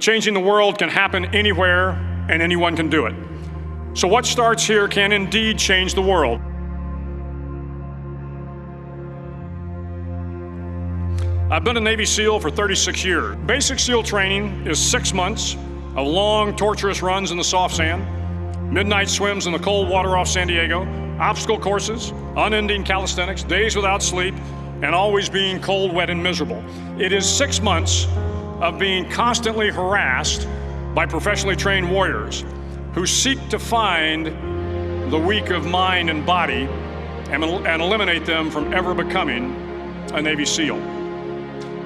Changing the world can happen anywhere, and anyone can do it. So what starts here can indeed change the world. I've been a Navy SEAL for 36 years. Basic SEAL training is 6 months of long, torturous runs in the soft sand, midnight swims in the cold water off San Diego, obstacle courses, unending calisthenics, days without sleep, and always being cold, wet, and miserable. It is 6 months of being constantly harassed by professionally trained warriors who seek to find the weak of mind and body and eliminate them from ever becoming a Navy SEAL.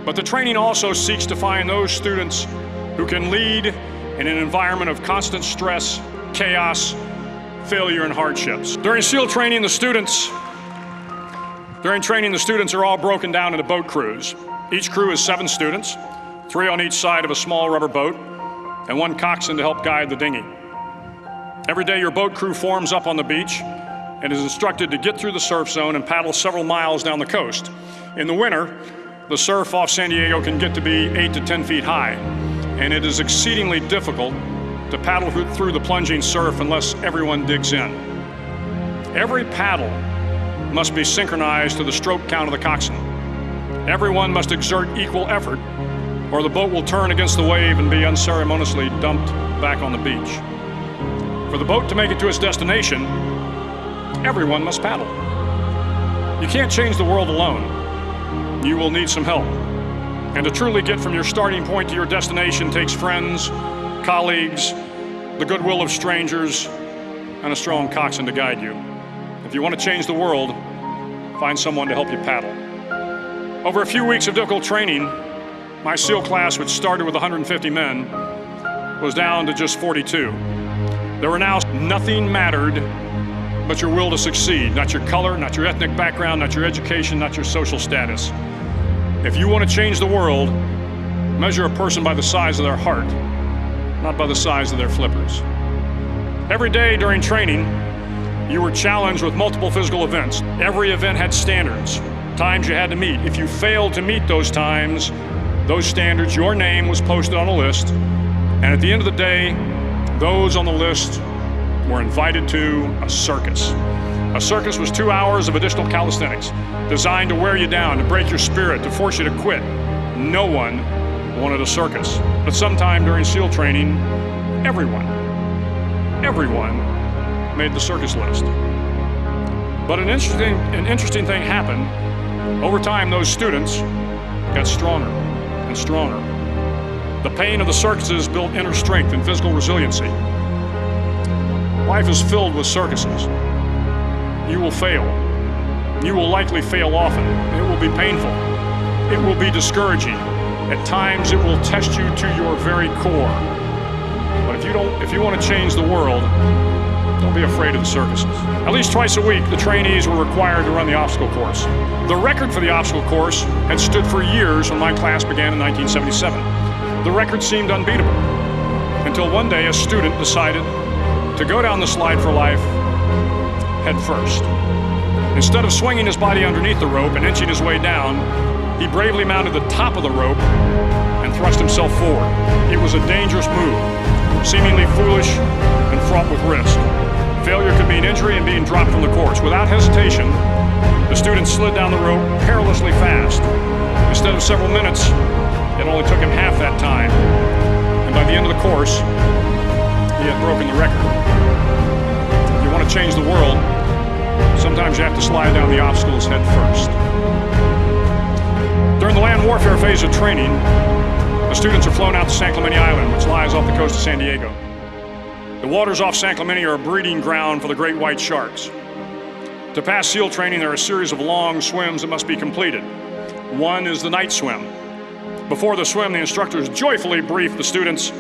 But the training also seeks to find those students who can lead in an environment of constant stress, chaos, failure, and hardships. During SEAL training, the students are all broken down into boat crews. Each crew is 7 students, 3 on each side of a small rubber boat, and 1 coxswain to help guide the dinghy. Every day, your boat crew forms up on the beach and is instructed to get through the surf zone and paddle several miles down the coast. In the winter, the surf off San Diego can get to be 8 to 10 feet high, and it is exceedingly difficult to paddle through the plunging surf unless everyone digs in. Every paddle must be synchronized to the stroke count of the coxswain. Everyone must exert equal effort, or the boat will turn against the wave and be unceremoniously dumped back on the beach. For the boat to make it to its destination, everyone must paddle. You can't change the world alone. You will need some help. And to truly get from your starting point to your destination takes friends, colleagues, the goodwill of strangers, and a strong coxswain to guide you. If you want to change the world, find someone to help you paddle. Over a few weeks of difficult training, my SEAL class, which started with 150 men, was down to just 42. There were now nothing mattered but your will to succeed, not your color, not your ethnic background, not your education, not your social status. If you want to change the world, measure a person by the size of their heart, not by the size of their flippers. Every day during training, you were challenged with multiple physical events. Every event had standards, times you had to meet. If you failed to meet those times, those standards, your name was posted on a list, and at the end of the day, those on the list were invited to a circus. A circus was 2 hours of additional calisthenics, designed to wear you down, to break your spirit, to force you to quit. No one wanted a circus. But sometime during SEAL training, everyone made the circus list. But an interesting thing happened. Over time, those students got stronger and stronger. The pain of the circuses built inner strength and physical resiliency. Life is filled with circuses. You will fail. You will likely fail often. It will be painful. It will be discouraging. At times, it will test you to your very core. But if you want to change the world, don't be afraid of the circuses. At least twice a week, the trainees were required to run the obstacle course. The record for the obstacle course had stood for years when my class began in 1977. The record seemed unbeatable until one day a student decided to go down the slide for life head first. Instead of swinging his body underneath the rope and inching his way down, he bravely mounted the top of the rope and thrust himself forward. It was a dangerous move, seemingly foolish and fraught with risk. Failure could mean injury and being dropped from the course. Without hesitation, the student slid down the rope perilously fast. Instead of several minutes, it only took him half that time. And by the end of the course, he had broken the record. If you want to change the world, sometimes you have to slide down the obstacles head first. During the land warfare phase of training, the students are flown out to San Clemente Island, which lies off the coast of San Diego. The waters off San Clemente are a breeding ground for the great white sharks. To pass SEAL training, there are a series of long swims that must be completed. One is the night swim. Before the swim, the instructors joyfully brief the students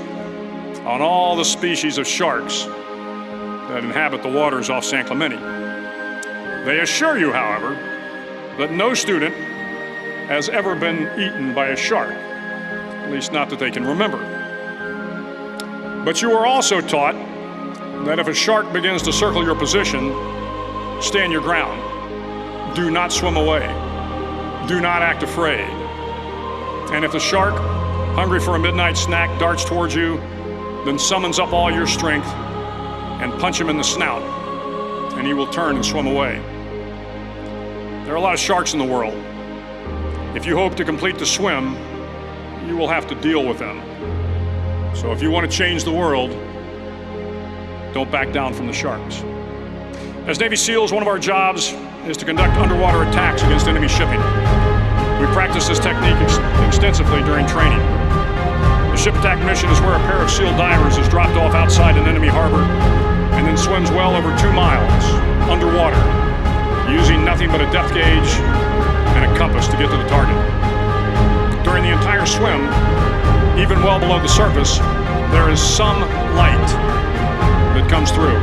on all the species of sharks that inhabit the waters off San Clemente. They assure you, however, that no student has ever been eaten by a shark, at least not that they can remember. But you are also taught that if a shark begins to circle your position, stand your ground. Do not swim away. Do not act afraid. And if the shark hungry for a midnight snack, darts towards you, then summons up all your strength and punch him in the snout, and he will turn and swim away. There are a lot of sharks in the world. If you hope to complete the swim, you will have to deal with them. So if you want to change the world, don't back down from the sharks. As Navy SEALs, one of our jobs is to conduct underwater attacks against enemy shipping. We practice this technique extensively during training. The ship attack mission is where a pair of SEAL divers is dropped off outside an enemy harbor and then swims well over 2 miles underwater, using nothing but a depth gauge and a compass to get to the target. During the entire swim, even well below the surface, there is some light that comes through.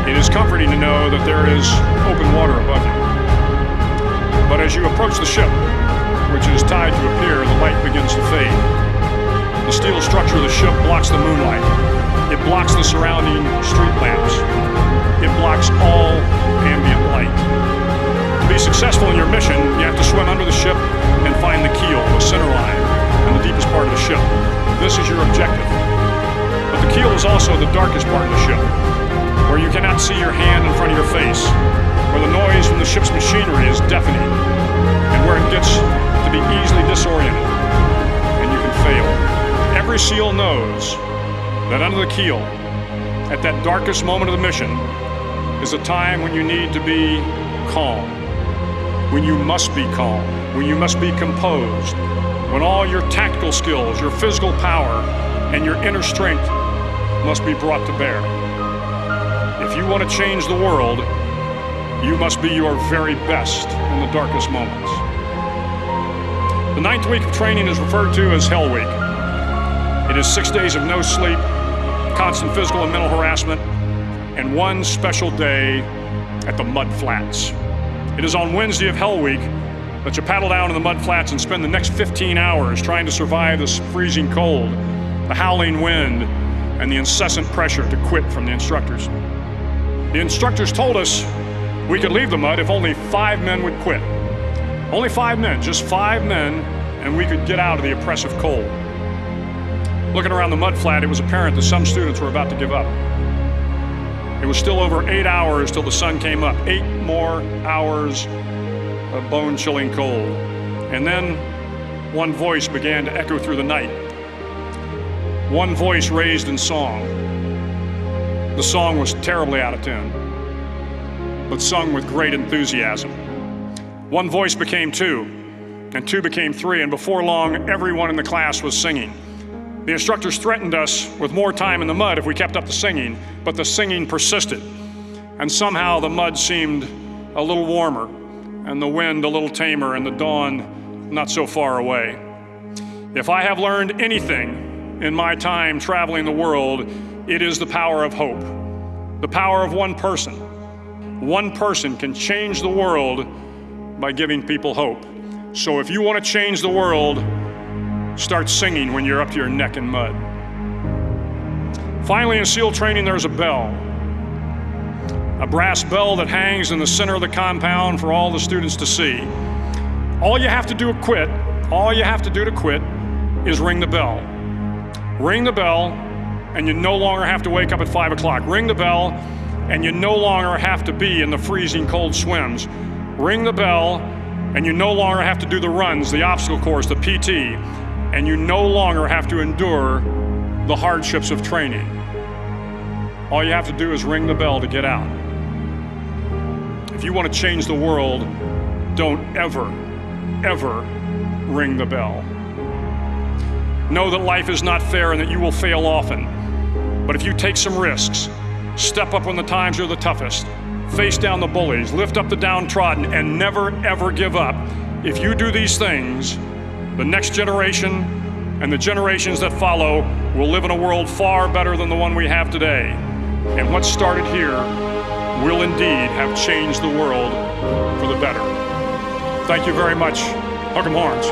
It is comforting to know that there is open water above you. But as you approach the ship, which is tied to a pier, the light begins to fade. The steel structure of the ship blocks the moonlight. It blocks the surrounding street lamps. It blocks all ambient light. To be successful in your mission, you have to swim under the ship and find the keel, the center line, and the deepest part of the ship. This is your objective. But the keel is also the darkest part of the ship, where you cannot see your hand in front of your face, where the noise from the ship's machinery is deafening, and where it gets to be easily disoriented, and you can fail. Every SEAL knows that under the keel, at that darkest moment of the mission, is a time when you need to be calm, when you must be calm, when you must be composed, when all your tactical skills, your physical power, and your inner strength must be brought to bear. If you want to change the world, you must be your very best in the darkest moments. The 9th week of training is referred to as Hell Week. It is 6 days of no sleep, constant physical and mental harassment, and one special day at the mud flats. It is on Wednesday of Hell Week that you paddle down in the mud flats and spend the next 15 hours trying to survive this freezing cold, the howling wind, and the incessant pressure to quit from the instructors. The instructors told us we could leave the mud if only 5 men would quit. Only 5 men, just 5 men, and we could get out of the oppressive cold. Looking around the mud flat, it was apparent that some students were about to give up. It was still over 8 hours till the sun came up. 8 more hours of bone-chilling cold. And then one voice began to echo through the night. One voice raised in song. The song was terribly out of tune, but sung with great enthusiasm. One voice became 2, and 2 became 3, and before long, everyone in the class was singing. The instructors threatened us with more time in the mud if we kept up the singing, but the singing persisted. And somehow the mud seemed a little warmer, and the wind a little tamer, and the dawn not so far away. If I have learned anything in my time traveling the world, it is the power of hope, the power of one person. One person can change the world by giving people hope. So if you want to change the world, start singing when you're up to your neck in mud. Finally, in SEAL training, there's a bell. A brass bell that hangs in the center of the compound for all the students to see. All you have to do to quit, is ring the bell. Ring the bell, and you no longer have to wake up at 5 o'clock. Ring the bell, and you no longer have to be in the freezing cold swims. Ring the bell, and you no longer have to do the runs, the obstacle course, the PT, and you no longer have to endure the hardships of training. All you have to do is ring the bell to get out. If you want to change the world, don't ever, ever ring the bell. Know that life is not fair and that you will fail often. But if you take some risks, step up when the times are the toughest, face down the bullies, lift up the downtrodden, and never, ever give up, if you do these things, the next generation and the generations that follow will live in a world far better than the one we have today. And what started here will indeed have changed the world for the better. Thank you very much. Hook 'em horns.